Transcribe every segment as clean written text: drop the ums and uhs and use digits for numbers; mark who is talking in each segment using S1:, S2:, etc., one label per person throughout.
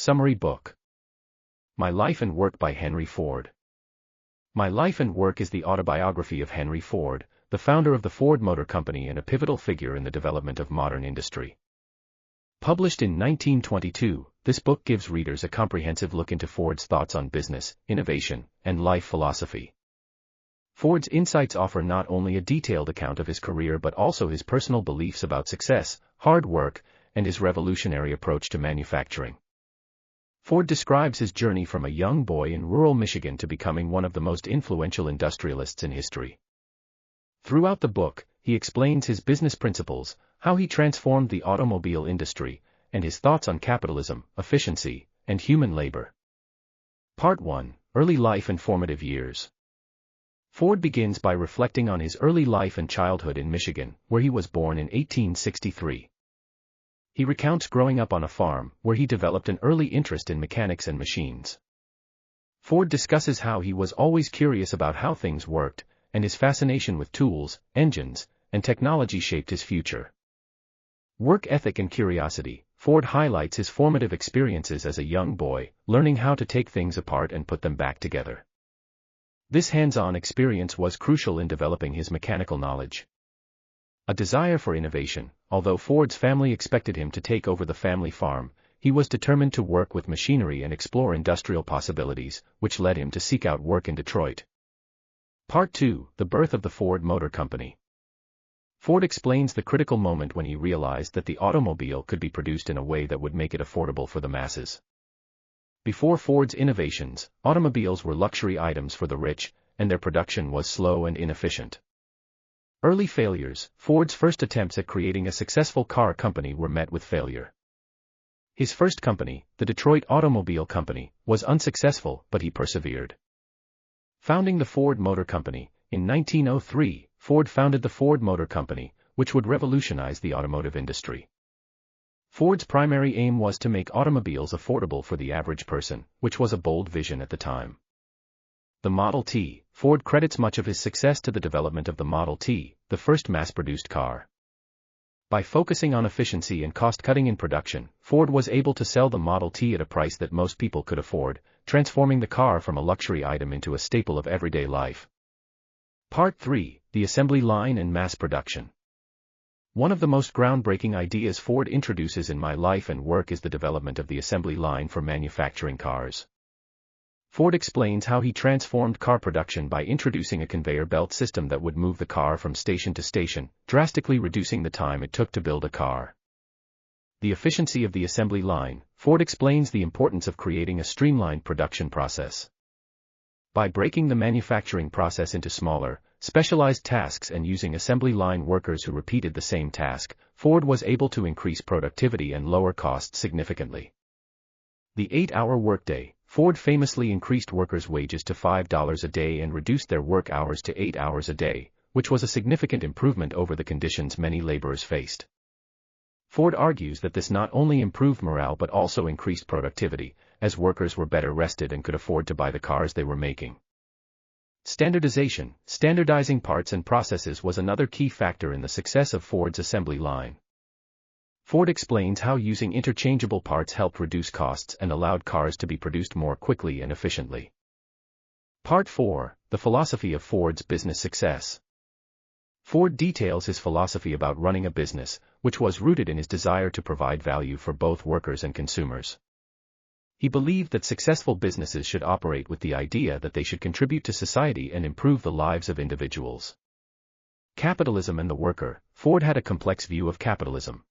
S1: Summary Book. My Life and Work by Henry Ford. My Life and Work is the autobiography of Henry Ford, the founder of the Ford Motor Company and a pivotal figure in the development of modern industry. Published in 1922, this book gives readers a comprehensive look into Ford's thoughts on business, innovation, and life philosophy. Ford's insights offer not only a detailed account of his career but also his personal beliefs about success, hard work, and his revolutionary approach to manufacturing. Ford describes his journey from a young boy in rural Michigan to becoming one of the most influential industrialists in history. Throughout the book, he explains his business principles, how he transformed the automobile industry, and his thoughts on capitalism, efficiency, and human labor. Part 1: Early Life and Formative Years. Ford begins by reflecting on his early life and childhood in Michigan, where he was born in 1863. He recounts growing up on a farm, where he developed an early interest in mechanics and machines. Ford discusses how he was always curious about how things worked, and his fascination with tools, engines, and technology shaped his future. Work ethic and curiosity. Ford highlights his formative experiences as a young boy, learning how to take things apart and put them back together. This hands-on experience was crucial in developing his mechanical knowledge. A desire for innovation. Although Ford's family expected him to take over the family farm, he was determined to work with machinery and explore industrial possibilities, which led him to seek out work in Detroit. Part 2: The Birth of the Ford Motor Company. Ford explains the critical moment when he realized that the automobile could be produced in a way that would make it affordable for the masses. Before Ford's innovations, automobiles were luxury items for the rich, and their production was slow and inefficient. Early failures. Ford's first attempts at creating a successful car company were met with failure. His first company, the Detroit Automobile Company, was unsuccessful, but he persevered. Founding the Ford Motor Company, in 1903, Ford founded the Ford Motor Company, which would revolutionize the automotive industry. Ford's primary aim was to make automobiles affordable for the average person, which was a bold vision at the time. The Model T. Ford credits much of his success to the development of the Model T, the first mass-produced car. By focusing on efficiency and cost-cutting in production, Ford was able to sell the Model T at a price that most people could afford, transforming the car from a luxury item into a staple of everyday life. Part 3: The Assembly Line and Mass Production. One of the most groundbreaking ideas Ford introduces in My Life and Work is the development of the assembly line for manufacturing cars. Ford explains how he transformed car production by introducing a conveyor belt system that would move the car from station to station, drastically reducing the time it took to build a car. The efficiency of the assembly line. Ford explains the importance of creating a streamlined production process. By breaking the manufacturing process into smaller, specialized tasks and using assembly line workers who repeated the same task, Ford was able to increase productivity and lower costs significantly. The 8-hour workday. Ford famously increased workers' wages to $5 a day and reduced their work hours to 8 hours a day, which was a significant improvement over the conditions many laborers faced. Ford argues that this not only improved morale but also increased productivity, as workers were better rested and could afford to buy the cars they were making. Standardization. Standardizing parts and processes was another key factor in the success of Ford's assembly line. Ford explains how using interchangeable parts helped reduce costs and allowed cars to be produced more quickly and efficiently. Part 4: The Philosophy of Ford's Business Success. Ford details his philosophy about running a business, which was rooted in his desire to provide value for both workers and consumers. He believed that successful businesses should operate with the idea that they should contribute to society and improve the lives of individuals. Capitalism and the worker. Ford had a complex view of capitalism.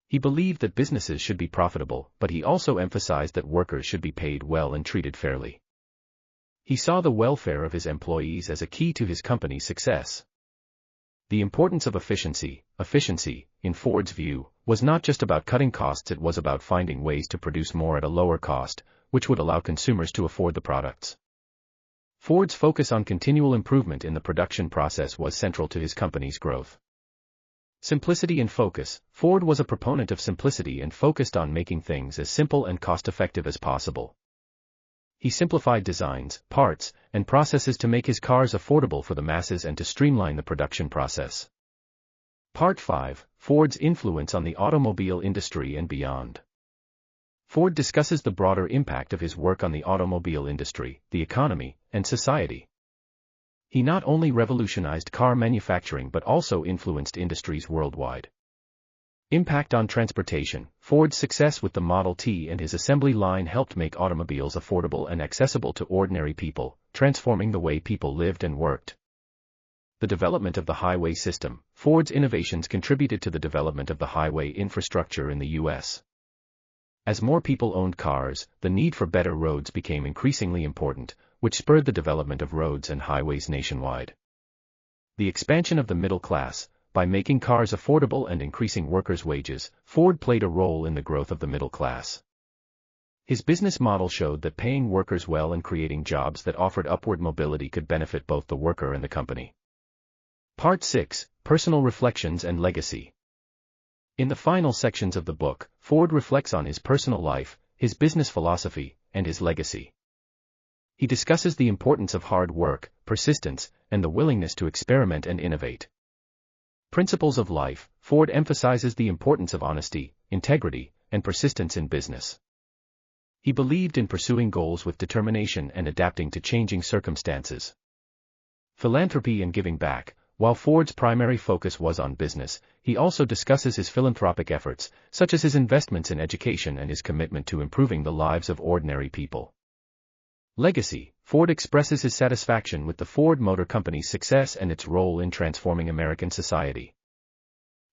S1: He believed that businesses should be profitable, but he also emphasized that workers should be paid well and treated fairly. He saw the welfare of his employees as a key to his company's success. The importance of efficiency. Efficiency, in Ford's view, was not just about cutting costs, it was about finding ways to produce more at a lower cost, which would allow consumers to afford the products. Ford's focus on continual improvement in the production process was central to his company's growth. Simplicity and focus. Ford was a proponent of simplicity and focused on making things as simple and cost-effective as possible. He simplified designs, parts, and processes to make his cars affordable for the masses and to streamline the production process. Part 5: Ford's Influence on the Automobile Industry and Beyond. Ford discusses the broader impact of his work on the automobile industry, the economy, and society. He not only revolutionized car manufacturing but also influenced industries worldwide. Impact on transportation. Ford's success with the Model T and his assembly line helped make automobiles affordable and accessible to ordinary people, transforming the way people lived and worked. The development of the highway system. Ford's innovations contributed to the development of the highway infrastructure in the U.S. As more people owned cars, the need for better roads became increasingly important, which spurred the development of roads and highways nationwide. The expansion of the middle class. By making cars affordable and increasing workers' wages, Ford played a role in the growth of the middle class. His business model showed that paying workers well and creating jobs that offered upward mobility could benefit both the worker and the company. Part 6. Personal Reflections and Legacy. In the final sections of the book, Ford reflects on his personal life, his business philosophy, and his legacy. He discusses the importance of hard work, persistence, and the willingness to experiment and innovate. Principles of life. Ford emphasizes the importance of honesty, integrity, and persistence in business. He believed in pursuing goals with determination and adapting to changing circumstances. Philanthropy and giving back. While Ford's primary focus was on business, he also discusses his philanthropic efforts, such as his investments in education and his commitment to improving the lives of ordinary people. Legacy. Ford expresses his satisfaction with the Ford Motor Company's success and its role in transforming American society.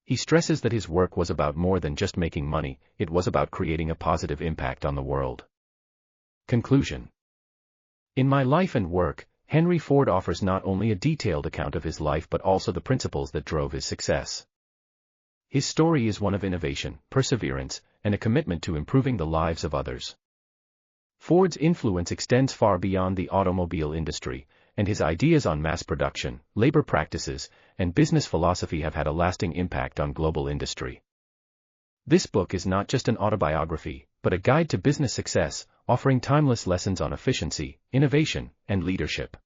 S1: He stresses that his work was about more than just making money, it was about creating a positive impact on the world. Conclusion. In My Life and Work, Henry Ford offers not only a detailed account of his life but also the principles that drove his success. His story is one of innovation, perseverance, and a commitment to improving the lives of others. Ford's influence extends far beyond the automobile industry, and his ideas on mass production, labor practices, and business philosophy have had a lasting impact on global industry. This book is not just an autobiography, but a guide to business success, offering timeless lessons on efficiency, innovation, and leadership.